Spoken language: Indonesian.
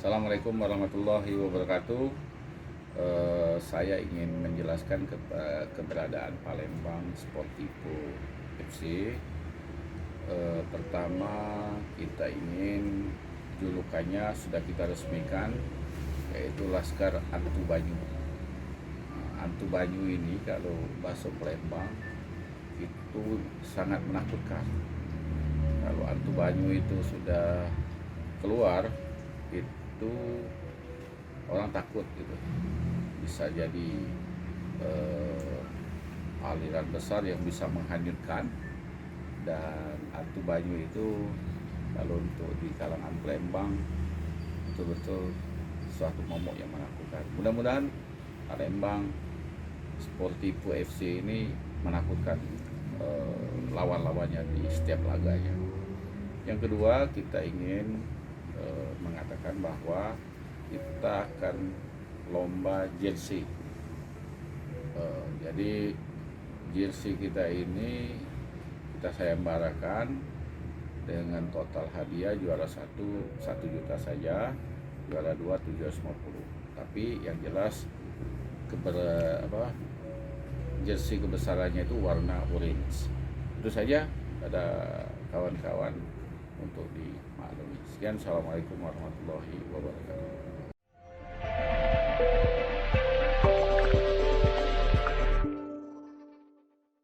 Assalamualaikum warahmatullahi wabarakatuh. Saya ingin menjelaskan keberadaan Palembang Sportivo FC. Pertama, kita ingin julukannya sudah kita resmikan, yaitu Laskar Antu Banyu. Antu Banyu ini kalau bahasa Palembang itu sangat menakutkan. Kalau Antu Banyu itu sudah keluar, itu orang takut gitu. Bisa jadi aliran besar yang bisa menghanyutkan. Dan Antu Banyu itu kalau untuk di kalangan Palembang betul-betul suatu momok yang menakutkan. Mudah-mudahan Palembang Sportivo FC ini menakutkan lawan-lawannya di setiap laganya. Yang kedua, kita ingin mengatakan bahwa kita akan lomba jersey. Jadi jersey kita ini kita sayembarakan dengan total hadiah juara 1 juta saja, juara 2 750. Tapi yang jelas jersey kebesarannya itu warna orange. Itu saja pada kawan-kawan untuk dimaklumi. Sekian, assalamualaikum warahmatullahi wabarakatuh.